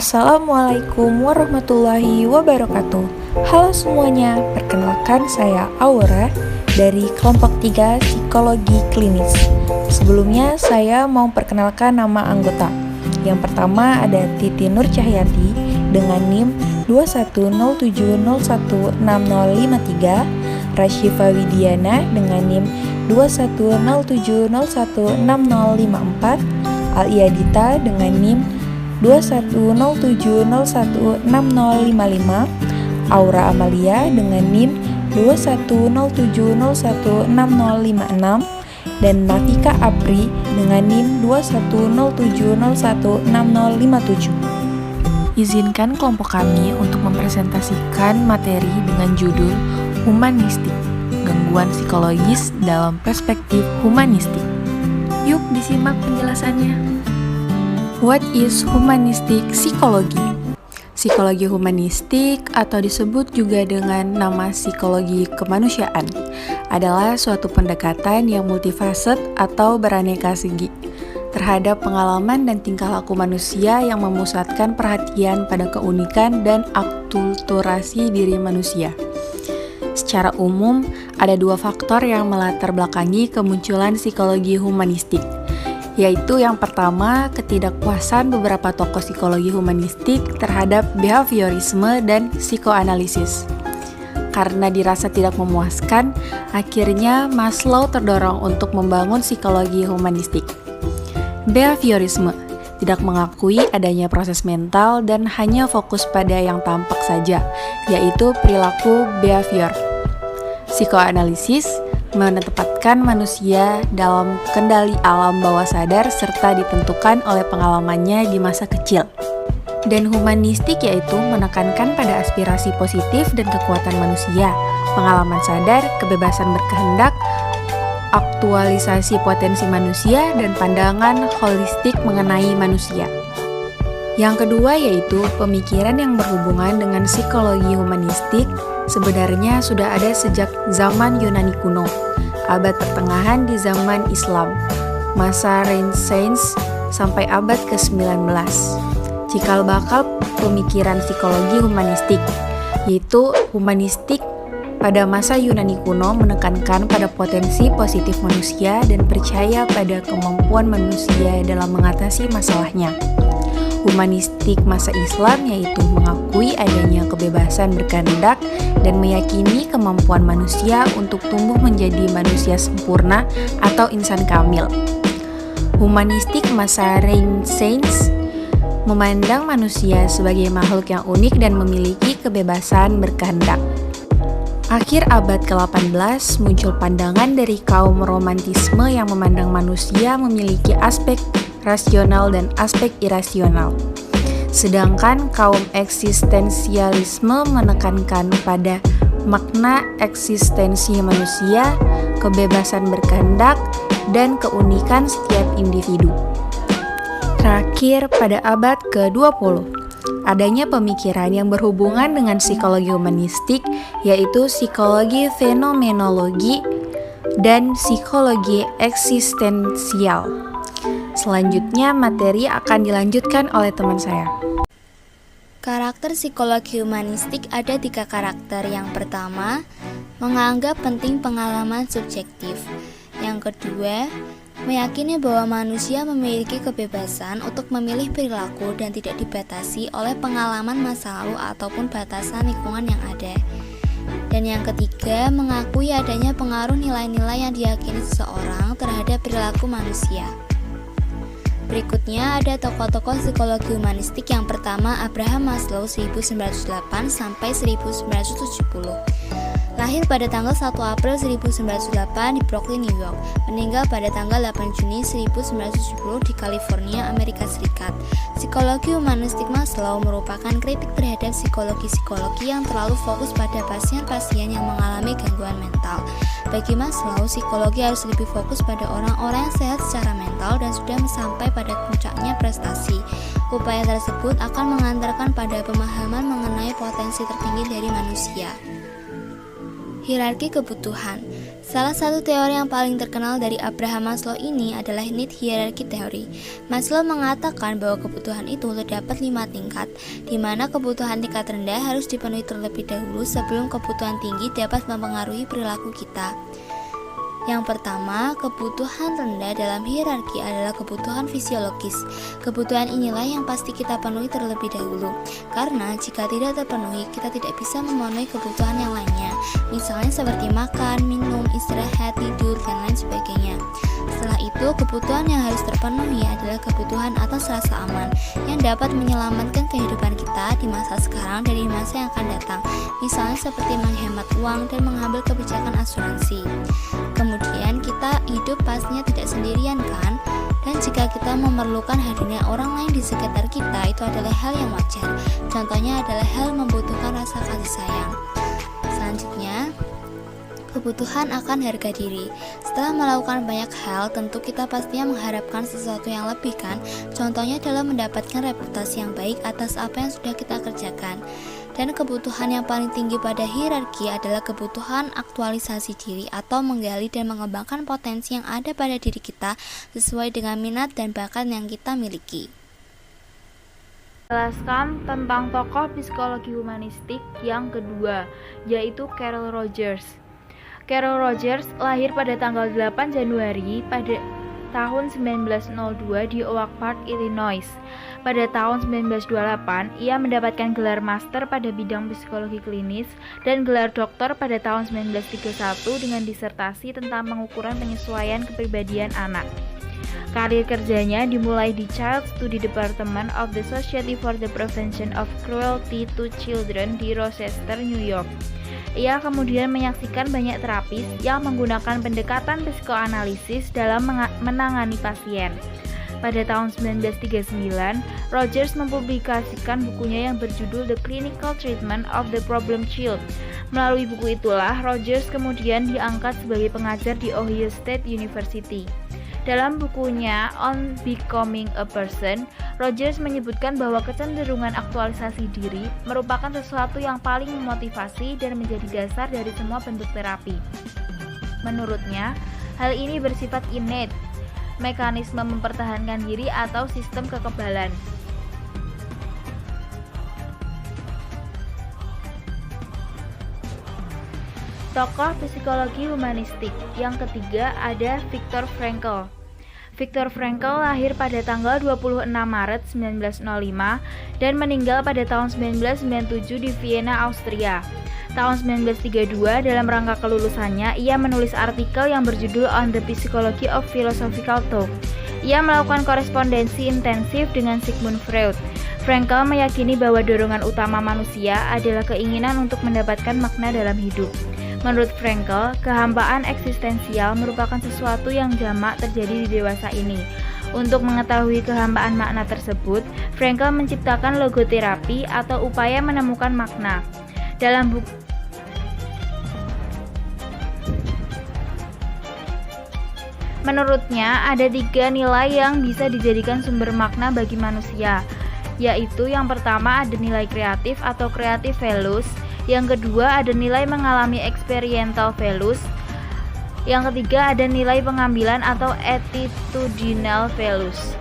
Assalamualaikum warahmatullahi wabarakatuh. Halo semuanya, perkenalkan saya Aura dari kelompok 3 Psikologi Klinis. Sebelumnya saya mau perkenalkan nama anggota. Yang pertama ada Titi Nur Cahyati dengan NIM 2107016053, Rasyifa Widiana dengan NIM 2107016054, Al-Iyadita dengan NIM 2107016055, Aura Amalia dengan NIM 2107016056, dan Nafika Apri dengan NIM 2107016057. Izinkan kelompok kami untuk mempresentasikan materi dengan judul Humanistik, Gangguan Psikologis dalam Perspektif Humanistik. Yuk disimak penjelasannya. What is humanistic psychology? Psikologi humanistik atau disebut juga dengan nama psikologi kemanusiaan adalah suatu pendekatan yang multifaset atau beraneka segi terhadap pengalaman dan tingkah laku manusia yang memusatkan perhatian pada keunikan dan akulturasi diri manusia. Secara umum, ada dua faktor yang melatar belakangi kemunculan psikologi humanistik, yaitu yang pertama, ketidakpuasan beberapa tokoh psikologi humanistik terhadap behaviorisme dan psikoanalisis. Karena dirasa tidak memuaskan, akhirnya Maslow terdorong untuk membangun psikologi humanistik. Behaviorisme tidak mengakui adanya proses mental dan hanya fokus pada yang tampak saja, yaitu perilaku behavior. Psikoanalisis menempatkan manusia dalam kendali alam bawah sadar serta ditentukan oleh pengalamannya di masa kecil. Dan humanistik yaitu menekankan pada aspirasi positif dan kekuatan manusia, pengalaman sadar, kebebasan berkehendak, aktualisasi potensi manusia, dan pandangan holistik mengenai manusia. Yang kedua yaitu pemikiran yang berhubungan dengan psikologi humanistik sebenarnya sudah ada sejak zaman Yunani kuno, abad pertengahan di zaman Islam, masa Renaissance sampai abad ke-19. Cikal bakal pemikiran psikologi humanistik, yaitu humanistik pada masa Yunani kuno menekankan pada potensi positif manusia dan percaya pada kemampuan manusia dalam mengatasi masalahnya. Humanistik masa Islam yaitu mengakui adanya kebebasan berkehendak dan meyakini kemampuan manusia untuk tumbuh menjadi manusia sempurna atau insan kamil. Humanistik masa Renaissance memandang manusia sebagai makhluk yang unik dan memiliki kebebasan berkehendak. Akhir abad ke-18 muncul pandangan dari kaum romantisme yang memandang manusia memiliki aspek rasional dan aspek irasional. Sedangkan kaum eksistensialisme menekankan pada makna eksistensi manusia, kebebasan berkehendak, dan keunikan setiap individu. Terakhir, pada abad ke-20, adanya pemikiran yang berhubungan dengan psikologi humanistik, yaitu psikologi fenomenologi dan psikologi eksistensial. Selanjutnya, materi akan dilanjutkan oleh teman saya. Karakter psikologi humanistik ada 3 karakter. Yang pertama, menganggap penting pengalaman subjektif. Yang kedua, meyakini bahwa manusia memiliki kebebasan untuk memilih perilaku dan tidak dibatasi oleh pengalaman masa lalu ataupun batasan lingkungan yang ada. Dan yang ketiga, mengakui adanya pengaruh nilai-nilai yang diyakini seseorang terhadap perilaku manusia. Berikutnya ada tokoh-tokoh psikologi humanistik. Yang pertama, Abraham Maslow 1908 sampai 1970. Lahir pada tanggal 1 April 1908 di Brooklyn, New York. Meninggal pada tanggal 8 Juni 1970 di California, Amerika Serikat. Psikologi humanistik Maslow merupakan kritik terhadap psikologi-psikologi yang terlalu fokus pada pasien-pasien yang mengalami gangguan mental. Bagi Maslow, psikologi harus lebih fokus pada orang-orang yang sehat secara mental dan sudah sampai pada puncaknya prestasi. Upaya tersebut akan mengantarkan pada pemahaman mengenai potensi tertinggi dari manusia. Hierarki kebutuhan. Salah satu teori yang paling terkenal dari Abraham Maslow ini adalah need hierarchy theory. Maslow mengatakan bahwa kebutuhan itu terdapat 5 tingkat, di mana kebutuhan tingkat rendah harus dipenuhi terlebih dahulu sebelum kebutuhan tinggi dapat mempengaruhi perilaku kita. Yang pertama, kebutuhan rendah dalam hierarki adalah kebutuhan fisiologis. Kebutuhan inilah yang pasti kita penuhi terlebih dahulu, karena jika tidak terpenuhi, kita tidak bisa memenuhi kebutuhan yang lainnya, misalnya seperti makan, minum, istirahat, tidur, dan lain sebagainya. Setelah itu, kebutuhan yang harus terpenuhi adalah kebutuhan atas rasa aman, yang dapat menyelamatkan kehidupan kita di masa sekarang dan di masa yang akan datang, misalnya seperti menghemat uang dan mengambil kebijakan asuransi. Kemudian kita hidup pastinya tidak sendirian kan? Dan jika kita memerlukan hadirnya orang lain di sekitar kita, itu adalah hal yang wajar. Contohnya adalah hal membutuhkan rasa kasih sayang. Selanjutnya, kebutuhan akan harga diri. Setelah melakukan banyak hal, tentu kita pastinya mengharapkan sesuatu yang lebih kan? Contohnya adalah mendapatkan reputasi yang baik atas apa yang sudah kita kerjakan. Dan kebutuhan yang paling tinggi pada hierarki adalah kebutuhan aktualisasi diri atau menggali dan mengembangkan potensi yang ada pada diri kita sesuai dengan minat dan bakat yang kita miliki. Jelaskan tentang tokoh psikologi humanistik yang kedua, yaitu Carol Rogers. Carol Rogers lahir pada tanggal 8 Januari pada tahun 1902 di Oak Park, Illinois. Pada tahun 1928, ia mendapatkan gelar master pada bidang psikologi klinis dan gelar doktor pada tahun 1931 dengan disertasi tentang pengukuran penyesuaian kepribadian anak. Karir kerjanya dimulai di Child Study Department of the Society for the Prevention of Cruelty to Children di Rochester, New York. Ia kemudian menyaksikan banyak terapis yang menggunakan pendekatan psikoanalisis dalam menangani pasien. Pada tahun 1939, Rogers mempublikasikan bukunya yang berjudul The Clinical Treatment of the Problem Child. Melalui buku itulah, Rogers kemudian diangkat sebagai pengajar di Ohio State University. Dalam bukunya On Becoming a Person, Rogers menyebutkan bahwa kecenderungan aktualisasi diri merupakan sesuatu yang paling memotivasi dan menjadi dasar dari semua bentuk terapi. Menurutnya, hal ini bersifat innate, mekanisme mempertahankan diri atau sistem kekebalan. Tokoh psikologi humanistik yang ketiga ada Viktor Frankl. Viktor Frankl lahir pada tanggal 26 Maret 1905 dan meninggal pada tahun 1997 di Vienna, Austria. Tahun 1932, dalam rangka kelulusannya, ia menulis artikel yang berjudul On the Psychology of Philosophical Thought. Ia melakukan korespondensi intensif dengan Sigmund Freud. Frankl meyakini bahwa dorongan utama manusia adalah keinginan untuk mendapatkan makna dalam hidup. Menurut Frankl, kehampaan eksistensial merupakan sesuatu yang jamak terjadi di dewasa ini. Untuk mengetahui kehampaan makna tersebut, Frankl menciptakan logoterapi atau upaya menemukan makna. Dalam buku Menurutnya, ada 3 nilai yang bisa dijadikan sumber makna bagi manusia, yaitu yang pertama ada nilai kreatif atau creative values, yang kedua ada nilai mengalami experiential values, yang ketiga ada nilai pengambilan atau attitudinal values.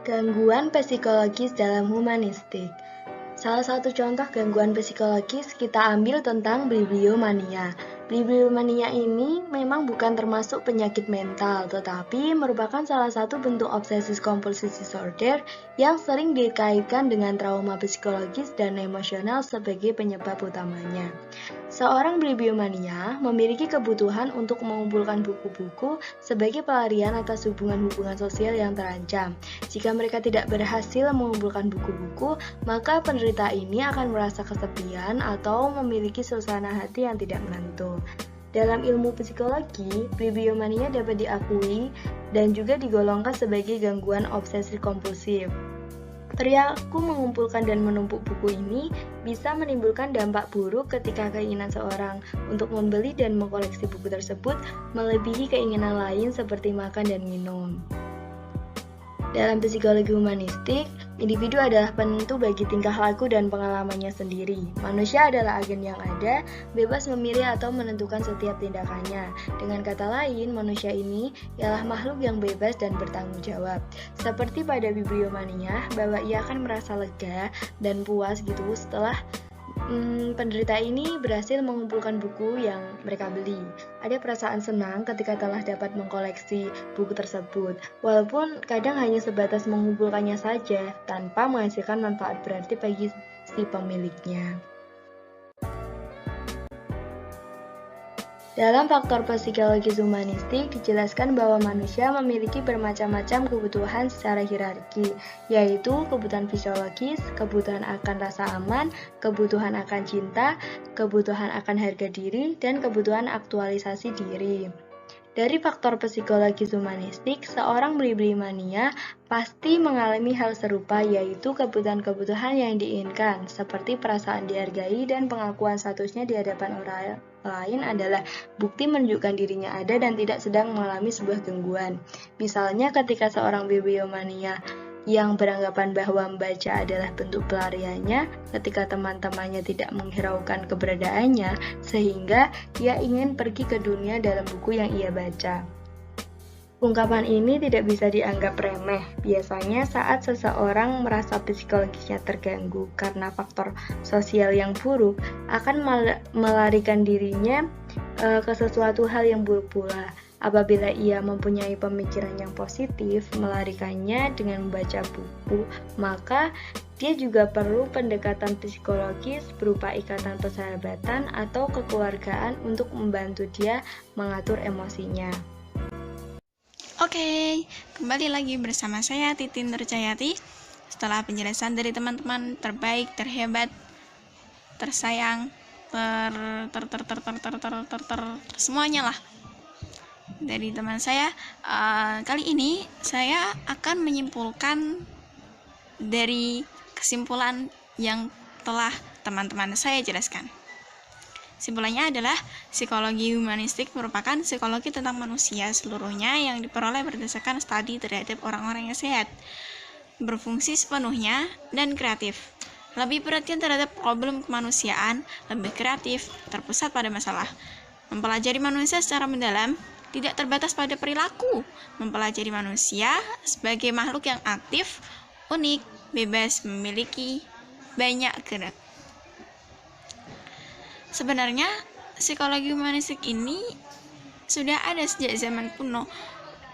Gangguan psikologis dalam humanistik. Salah satu contoh gangguan psikologis kita ambil tentang bibliomania. Bibliomania ini memang bukan termasuk penyakit mental, tetapi merupakan salah satu bentuk obsesif compulsive disorder yang sering dikaitkan dengan trauma psikologis dan emosional sebagai penyebab utamanya. Seorang bibliomania memiliki kebutuhan untuk mengumpulkan buku-buku sebagai pelarian atas hubungan-hubungan sosial yang terancam. Jika mereka tidak berhasil mengumpulkan buku-buku, maka penderita ini akan merasa kesepian atau memiliki suasana hati yang tidak menentu. Dalam ilmu psikologi, bibliomania dapat diakui dan juga digolongkan sebagai gangguan obsesif kompulsif. Perilaku mengumpulkan dan menumpuk buku ini bisa menimbulkan dampak buruk ketika keinginan seorang untuk membeli dan mengkoleksi buku tersebut melebihi keinginan lain seperti makan dan minum. Dalam psikologi humanistik, Individu adalah penentu bagi tingkah laku dan pengalamannya sendiri. Manusia adalah agen yang ada, bebas memilih atau menentukan setiap tindakannya. Dengan kata lain, manusia ini ialah makhluk yang bebas dan bertanggung jawab. Seperti pada bibliomania, bahwa ia akan merasa lega dan puas gitu setelah penderita ini berhasil mengumpulkan buku yang mereka beli. Ada perasaan senang ketika telah dapat mengkoleksi buku tersebut, walaupun kadang hanya sebatas mengumpulkannya saja, tanpa menghasilkan manfaat berarti bagi si pemiliknya. Dalam faktor psikologis humanistik dijelaskan bahwa manusia memiliki bermacam-macam kebutuhan secara hierarki, yaitu kebutuhan fisiologis, kebutuhan akan rasa aman, kebutuhan akan cinta, kebutuhan akan harga diri, dan kebutuhan aktualisasi diri. Dari faktor psikologis humanistik, seorang mania pasti mengalami hal serupa, yaitu kebutuhan-kebutuhan yang diinginkan, seperti perasaan dihargai dan pengakuan statusnya di hadapan orang lain adalah bukti menunjukkan dirinya ada dan tidak sedang mengalami sebuah gangguan. Misalnya ketika seorang bibliomania yang beranggapan bahwa membaca adalah bentuk pelariannya ketika teman-temannya tidak menghiraukan keberadaannya, sehingga ia ingin pergi ke dunia dalam buku yang ia baca. Ungkapan ini tidak bisa dianggap remeh, biasanya saat seseorang merasa psikologisnya terganggu karena faktor sosial yang buruk, akan melarikan dirinya ke sesuatu hal yang buruk pula. Apabila ia mempunyai pemikiran yang positif, melarikannya dengan membaca buku, maka dia juga perlu pendekatan psikologis berupa ikatan persahabatan atau kekeluargaan untuk membantu dia mengatur emosinya. Oke, kembali lagi bersama saya Titin Nurjayati. Setelah penjelasan dari teman-teman terbaik, terhebat, tersayang, semuanya lah dari teman saya, kali ini saya akan menyimpulkan dari kesimpulan yang telah teman-teman saya jelaskan. Simpulannya adalah psikologi humanistik merupakan psikologi tentang manusia seluruhnya yang diperoleh berdasarkan studi terhadap orang-orang yang sehat, berfungsi sepenuhnya, dan kreatif. Lebih perhatian terhadap problem kemanusiaan, lebih kreatif, terpusat pada masalah. Mempelajari manusia secara mendalam, tidak terbatas pada perilaku. Mempelajari manusia sebagai makhluk yang aktif, unik, bebas, memiliki banyak gerak. Sebenarnya, psikologi humanistik ini sudah ada sejak zaman kuno,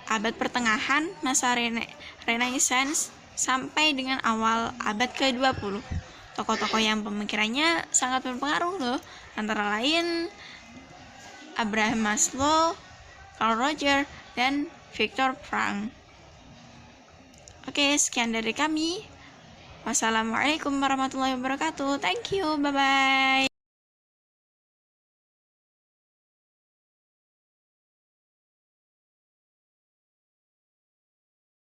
abad pertengahan, masa Renaissance, sampai dengan awal abad ke-20. Tokoh-tokoh yang pemikirannya sangat berpengaruh loh, antara lain Abraham Maslow, Carl Rogers, dan Viktor Frankl. Oke, sekian dari kami. Wassalamualaikum warahmatullahi wabarakatuh. Thank you, bye-bye.